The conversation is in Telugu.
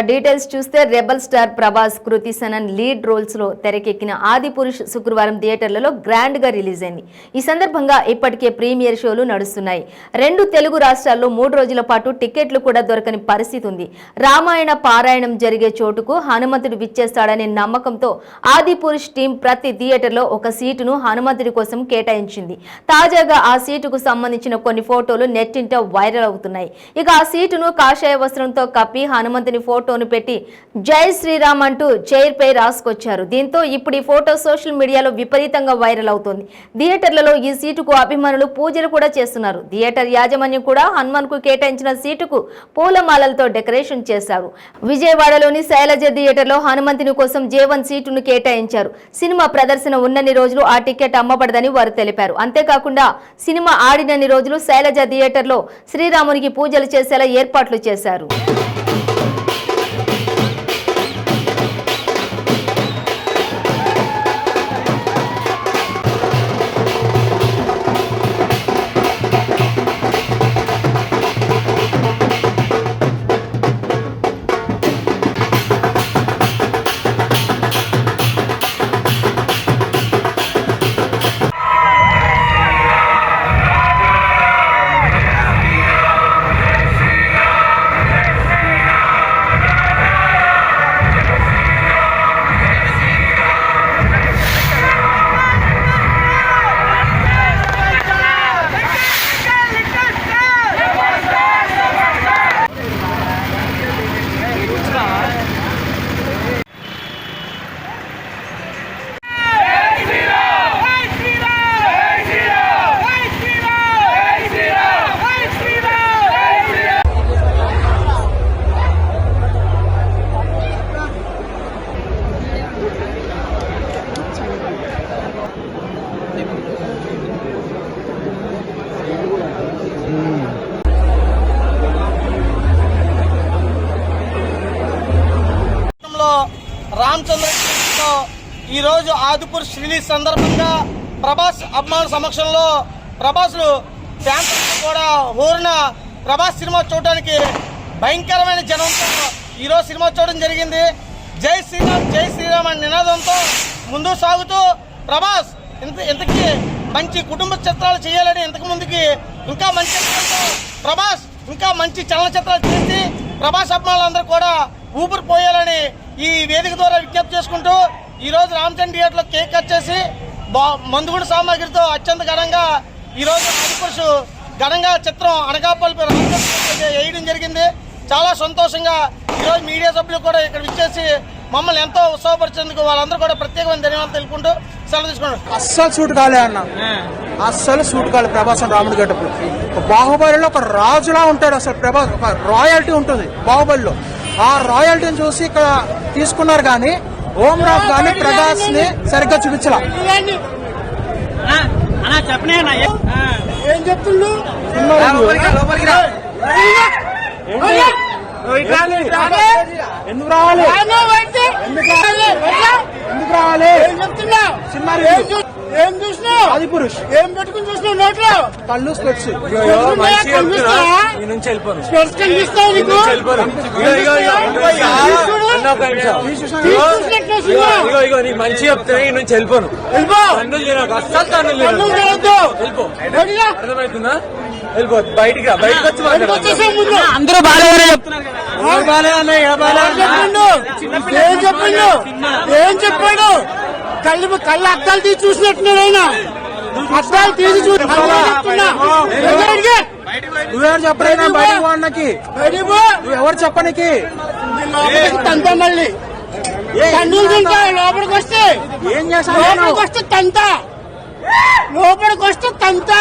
డీటెయిల్స్ చూస్తే rebel star Prabhas, Kriti Sanon lead roles లో తెరకెక్కిన ఆదిపురుష్ శుక్రవారం థియేటర్లలో గ్రాండ్ గా రిలీజ్ అయింది. ఈ సందర్భంగా ఇప్పటికే ప్రీమియర్ షోలు నడుస్తున్నాయి. 2 తెలుగు రాష్ట్రాల్లో 3 రోజుల పాటు టికెట్లు కూడా దొరకని పరిస్థితి ఉంది. రామాయణ పారాయణం జరిగే చోటుకు హనుమంతుడు విచ్చేస్తాడనే నమ్మకంతో ఆదిపురుష్ టీం ప్రతి థియేటర్లో ఒక సీటును హనుమంతుడి కోసం కేటాయించింది. తాజాగా ఆ సీటుకు సంబంధించిన కొన్ని ఫోటోలు నెట్టింట వైరల్ అవుతున్నాయి. ఇక ఆ సీటును కాషాయ వస్త్రంతో కప్పి హనుమంతుని ఫోటోను పెట్టి జై శ్రీరామ్ అంటూ చైర్ పై రాసుకొచ్చారు. దీంతో ఇప్పుడు ఈ ఫోటో సోషల్ మీడియాలో విపరీతంగా వైరల్ అవుతోంది. థియేటర్లలో ఈ సీటుకు అభిమానులు పూజలు కూడా చేస్తున్నారు. థియేటర్ యాజమాన్యం కూడా హనుమాన్ కు కేటాయించిన సీటుకు పూలమాలలతో డెకరేషన్ చేశారు. విజయవాడలోని శైలజ థియేటర్లో హనుమంతుని కోసం J1 సీటును కేటాయించారు. సినిమా ప్రదర్శన ఉన్నన్ని రోజులు ఆ టికెట్ అమ్మబడదని వారు తెలిపారు. అంతేకాకుండా సినిమా ఆడినన్ని రోజులు శైలజ థియేటర్లో శ్రీరామునికి పూజలు చేసేలా ఏర్పాట్లు చేశారు. రామచంద్రలో ఈరోజు ఆదిపురుష్ రిలీజ్ సందర్భంగా ప్రభాస్ అభిమానుల సమక్షంలో ప్రభాస్లు ఫ్యాన్స్ కూడా ఊరిన ప్రభాస్ సినిమా చూడడానికి భయంకరమైన జనంతో ఈరోజు సినిమా చూడడం జరిగింది. జై శ్రీరామ్ అనే నినాదంతో ముందుకు సాగుతూ ప్రభాస్ ఇంతకీ మంచి కుటుంబ చిత్రాలు చేయాలని ఇంతకు ముందుకి ఇంకా మంచి ప్రభాస్ ఇంకా మంచి చలనచిత్రాలు చేసి ప్రభాస్ అభిమానులందరూ కూడా ఊపిరి పోయాలని ఈ వేదిక ద్వారా విజ్ఞప్తి చేసుకుంటూ ఈరోజు రామచంద్ర థియేటర్లో కేక్ కట్ చేసి మందుగుండు సామాగ్రితో అత్యంత ఘనంగా ఈరోజు ఆదిపురుష్ ఘనంగా చిత్రం అనకాపల్లి వేయడం జరిగింది. చాలా సంతోషంగా ఈరోజు మీడియా సభ్యులు కూడా ఇక్కడ విచ్చేసి మమ్మల్ని ఎంతో ఉత్సాహపరిచేందుకు వాళ్ళందరూ కూడా ప్రత్యేకమైన ధన్యవాదాలు తెలుపుకుంటూ సెలవు తీసుకున్నాడు. అస్సలు సూట్ కాలే అన్న, అస్సలు సూట్ కాలే ప్రభాస్ రాముడి గెటప్లో. బాహుబలిలో ఒక రాజులా ఉంటాడు. అసలు ప్రభాస్ ఒక రాయల్టీ ఉంటుంది బాహుబలిలో. ఆ రాయల్టీని చూసి ఇక్కడ తీసుకున్నారు కానీ ఓం రావు కానీ ప్రభాస్ ని సరిగ్గా చూపించలా. ఎందుకు రావాలి సినిమా ఏం చూసినావు? ఆదిపురుష్ ఏం పెట్టుకుని చూసినావు? నోట్లో కళ్ళు స్పెట్స్ కనిపిస్తావు నీకు? మంచి చెప్తే ఈ నుంచి వెళ్ళిపోను. అర్థమవుతుందా? వెళ్ళిపో బయటికి రా. బయటకు వచ్చి అందరూ బాగానే చెప్తున్నారు. ఏం చెప్పాడు? కళ్ళ అద్దాలు తీసి చూసినట్టున్నాడు ఆయన. అద్దాలు తీసి నువ్వెవరు చెప్పరైనా బయటకు వాడినకి? నువ్వెవరు చెప్పనికి? తంత మళ్ళీ కన్నులు తింటా. లోపలికి వస్తే ఏం చేస్తావు? లోపలికి వస్తే తంత, లోపలికి వస్తే తంత.